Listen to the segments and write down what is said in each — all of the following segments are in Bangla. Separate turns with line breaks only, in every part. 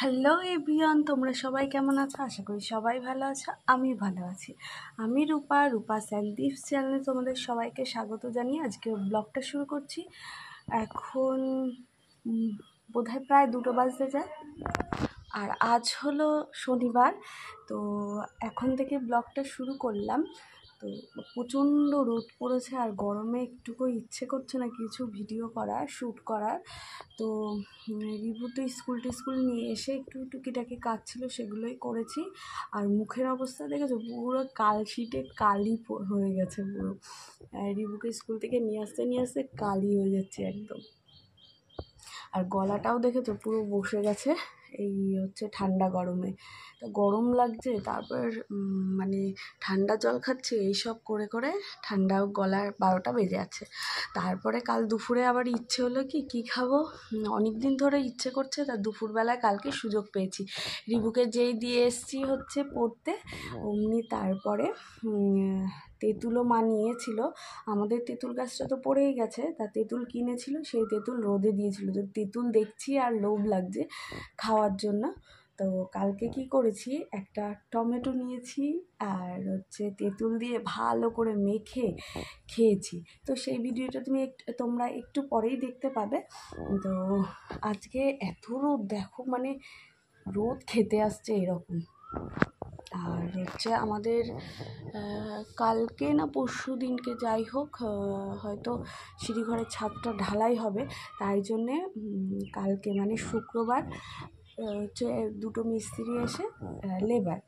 হ্যালো এভরিওয়ান, তোমরা সবাই কেমন আছো? আশা করি সবাই ভালো আছো। আমি ভালো আছি। আমি রূপা স্যান্ডলিপস চ্যানেলে তোমাদের সবাইকে স্বাগত জানিয়ে আজকে ব্লগটা শুরু করছি। এখন বোধহয় প্রায় 2টো বাজতে যায়, আর আজ হলো শনিবার। তো এখন থেকে ব্লগটা শুরু করলাম। তো প্রচণ্ড রোদ পড়েছে আর গরমে একটুকু ইচ্ছে করছে না কিছু ভিডিও করার, শ্যুট করার। তো রিভু তো স্কুল নিয়ে এসে একটু টুকিটাকি কাজ ছিল, সেগুলোই করেছি। আর মুখের অবস্থা দেখেছো, পুরো কালশিটে কালি হয়ে গেছে পুরো। রিভুকে স্কুল থেকে নিয়ে আসতে কালি হয়ে যাচ্ছে একদম। আর গলাটাও দেখেছো পুরো বসে গেছে, এই হচ্ছে ঠান্ডা গরমে। তো গরম লাগছে, তারপর মানে ঠান্ডা জল খাচ্ছে, এইসব করে করে ঠান্ডা গলার 12টা বেজে যাচ্ছে। তারপরে কাল দুপুরে আবার ইচ্ছে হলো কি খাবো, অনেক দিন ধরে ইচ্ছে করছে। তা দুপুরবেলায় কালকে সুযোগ পেয়েছি, রিবুকে যেই দিয়ে এসছি হচ্ছে পড়তে, অমনি তারপরে তেঁতুলও মা নিয়েছিল। আমাদের তেঁতুল গাছটা তো পড়েই গেছে, তা তেঁতুল কিনেছিল, সেই তেঁতুল রোদে দিয়েছিল। তো তেঁতুল দেখছি আর লোভ লাগছে খাওয়ার জন্য। তো কালকে কি করেছি, একটা টমেটো নিয়েছি আর হচ্ছে তেঁতুল দিয়ে ভালো করে মেখে খেয়েছি। তো সেই ভিডিওটা তোমরা একটু পরেই দেখতে পাবে। তো আজকে এত রোদ দেখো, মানে রোদ খেতে আসছে এরকম। আর হচ্ছে আমাদের কালকে না পরশু দিনকে যাই হোক, হয়তো সিঁড়িঘরের ছাদটা ঢালাই হবে। তাই জন্যে কালকে মানে শুক্রবার হচ্ছে 2টো মিস্ত্রি এসে, লেবার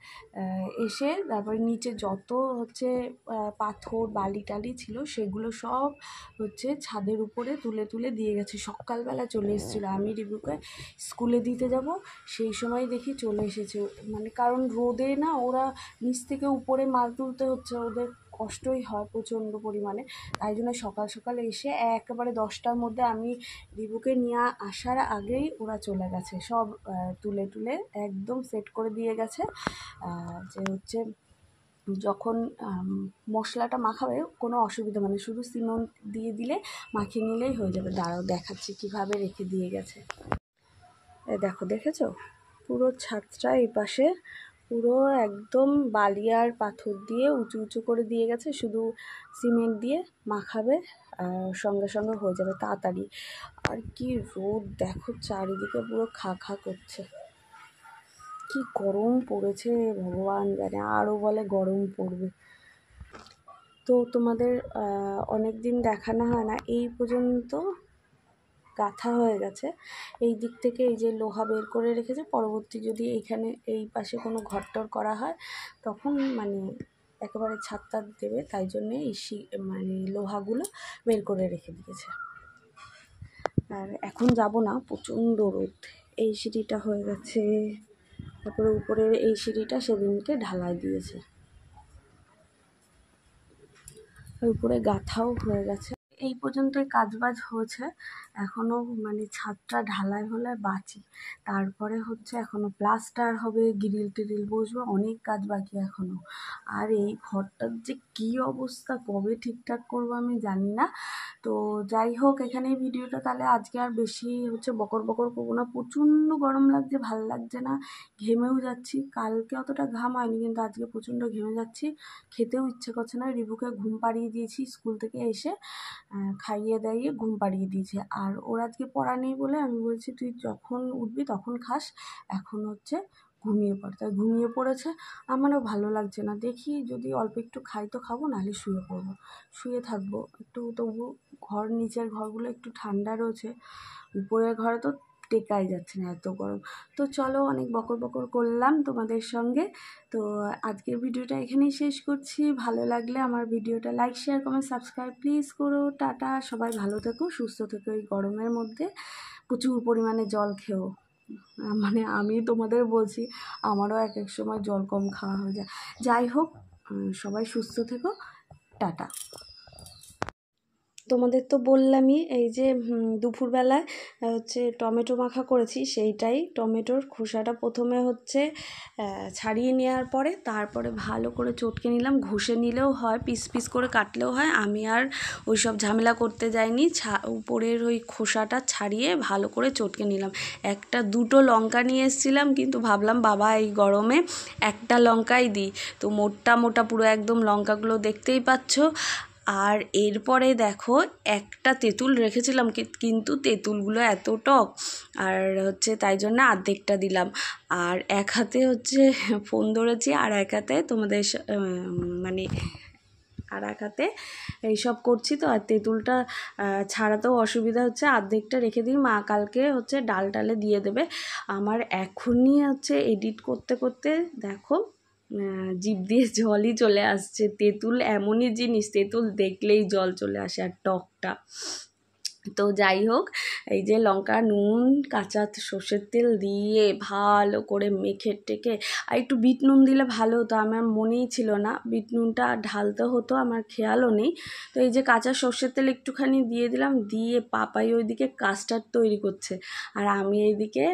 এসে, তারপরে নিচে যত হচ্ছে পাথর বালি টালি ছিল সেগুলো সব হচ্ছে ছাদের উপরে তুলে তুলে দিয়ে গেছে। সকালবেলা চলে এসেছিলো, আমি রিবুকে স্কুলে দিতে যাব সেই সময় দেখি চলে এসেছে। মানে কারণ রোদে না ওরা নিচ থেকে উপরে মাল তুলতে হচ্ছে, ওদের কষ্টই হয় প্রচণ্ড পরিমাণে। তাই জন্য সকাল সকাল এসে একেবারে 10টার মধ্যে আমি রিবুকে নিয়ে আসার আগেই ওরা চলে গেছে, সব তুলে তুলে একদম সেট করে দিয়ে গেছে। যে হচ্ছে যখন মশলাটা মাখাবে কোনো অসুবিধা মানে শুধু সিমেন্ট দিয়ে দিলে মাখিয়ে নিলেই হয়ে যাবে। দাঁড়াও দেখাচ্ছি কীভাবে রেখে দিয়ে গেছে। দেখো, দেখেছো পুরো ছাদটা এই পাশে পুরো একদম বালি আর পাথর দিয়ে উঁচু উঁচু করে দিয়ে গেছে, শুধু সিমেন্ট দিয়ে মাখাবে সঙ্গে সঙ্গে হয়ে যাবে তাড়াতাড়ি। আর কি রোদ দেখো, চারিদিকে পুরো খা খা করছে। কি গরম পড়েছে ভগবান জানে, আরও বলে গরম পড়বে। তো তোমাদের অনেক দিন দেখানো হয় না, এই পর্যন্ত গাঁথা হয়ে গেছে। এই দিক থেকে এই যে লোহা বের করে রেখেছে, পরবর্তী যদি এইখানে এই পাশে কোনো ঘরটর করা হয় তখন মানে একেবারে ছাদটা দেবে, তাই জন্যে এই মানে লোহাগুলো বের করে রেখে দিয়েছে। আর এখন যাব না, প্রচণ্ড রোদ। এই সিঁড়িটা হয়ে গেছে, তারপরে উপরের এই সিঁড়িটা সেদিনকে ঢালাই দিয়েছে, উপরে গাঁথাও হয়ে গেছে। এই পর্যন্তই কাজবাজ হয়েছে, এখনও মানে ছাদটা ঢালাই হলে বাঁচি। তারপরে হচ্ছে এখনও প্লাস্টার হবে, গ্রিল টিরিল বসবে, অনেক কাজ বাকি এখনও। আর এই ঘরটার যে কী অবস্থা, কবে ঠিকঠাক করবো আমি জানি না। তো যাই হোক, এখানে ভিডিওটা তাহলে আজকে আর বেশি হচ্ছে বকর করবো না। প্রচণ্ড গরম লাগছে, ভাল লাগছে না, ঘেমেও যাচ্ছি। কালকে অতটা ঘাম হয়নি, কিন্তু আজকে প্রচণ্ড ঘেমে যাচ্ছি, খেতেও ইচ্ছে করছে না। রিবুকে ঘুম পাড়িয়ে দিয়েছি, স্কুল থেকে এসে খাইয়ে দাইয়ে ঘুম পাড়িয়ে দিয়েছে। আর ওর আজকে পড়া নেই বলে আমি বলছি তুই যখন উঠবি তখন খাস, এখন হচ্ছে ঘুমিয়ে পড়। তাই ঘুমিয়ে পড়েছে। আমারও ভালো লাগছে না, দেখি যদি অল্প একটু খাই তো খাবো, নাহলে শুয়ে পড়বো, শুয়ে থাকবো একটু। তবু নিচের ঘরগুলো একটু ঠান্ডা রয়েছে, উপরের ঘরে তো টেকাই যাচ্ছে না, এত গরম। তো চলো, অনেক বকর করলাম তোমাদের সঙ্গে। তো আজকের ভিডিওটা এখানেই শেষ করছি। ভালো লাগলে আমার ভিডিওটা like, share, comment, subscribe please করো। টাটা, সবাই ভালো থেকো, সুস্থ থেকো। এই গরমের মধ্যে প্রচুর পরিমাণে জল খেও। মানে আমি তোমাদের বলছি, আমারও এক সময় জল কম খাওয়া হয়ে যায়। যাই হোক, সবাই সুস্থ থেকো, টাটা। তোমাদের তো বললামই এই যে দুপুরবেলায় হচ্ছে টমেটো মাখা করেছি, সেইটাই টমেটোর খোসাটা প্রথমে হচ্ছে ছাড়িয়ে নেওয়ার পরে তারপরে ভালো করে চটকে নিলাম। ঘষে নিলেও হয়, পিস পিস করে কাটলেও হয়, আমি আর ওই সব ঝামেলা করতে যাইনি। উপরের ওই খোসাটা ছাড়িয়ে ভালো করে চটকে নিলাম। দুটো লঙ্কা নিয়ে এসেছিলাম, কিন্তু ভাবলাম বাবা এই গরমে একটা লঙ্কাই দিই, তো মোটা মোটা পুরো একদম লঙ্কাগুলো দেখতেই পাচ্ছ। আর এরপরে দেখো একটা তেঁতুল রেখেছিলাম, কিন্তু তেঁতুলগুলো এত টক আর হচ্ছে তাই জন্য অর্ধেকটা দিলাম। আর এক হাতে হচ্ছে ফোন ধরেছি আর এক হাতে তোমাদের মানে আর এক হাতে এইসব করছি, তো আর তেঁতুলটা ছাড়াতেও অসুবিধা হচ্ছে। অর্ধেকটা রেখে দিই, মা কালকে হচ্ছে ডাল টালে দিয়ে দেবে। আমার এখনই হচ্ছে এডিট করতে করতে দেখো জিভ দিয়ে জলই চলে আসছে। তেঁতুল এমনই জিনিস, তেঁতুল দেখলেই জল চলে আসে, আর টকটা। তো যাই হোক, এই যে লঙ্কা, নুন, কাঁচা সর্ষের তেল দিয়ে ভালো করে মেখে টেকে, আর একটু বিট নুন দিলে ভালো হতো, আমার মনেই ছিল না বিট নুনটা ঢালতে হতো, আমার খেয়ালও নেই। তো এই যে কাঁচা সর্ষের তেল একটুখানি দিয়ে দিলাম, দিয়ে পাপাই ওইদিকে কাস্টার্ড তৈরি করছে আর আমি এইদিকে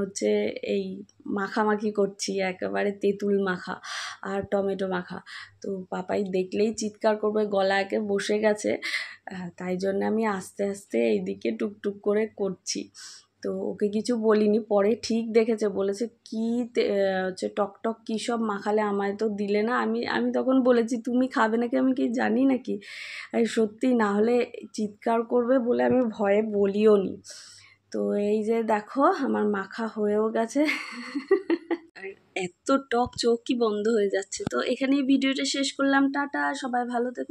হচ্ছে এই মাখামাখি করছি, একেবারে তেঁতুল মাখা আর টমেটো মাখা। তো পাপাই দেখলেই চিৎকার করবে, গলা একে বসে গেছে, তাই জন্য আমি আস্তে আস্তে এইদিকে টুকটুক করে করছি। তো ওকে কিছু বলিনি, পরে ঠিক দেখেছে, বলেছে কী হচ্ছে টকটক কী সব মাখালে, আমায় তো দিলে না। আমি তখন বলেছি তুমি খাবে নাকি আমি কি জানি নাকি, আর সত্যি না হলে চিৎকার করবে বলে আমি ভয়ে বলিও নি। তো এই যে দেখো আমার মাখা হয়েও গেছে আর এত টক চোখ কি বন্ধ হয়ে যাচ্ছে। তো এখানেই ভিডিওটা শেষ করলাম, টাটা, সবাই ভালো থেকো।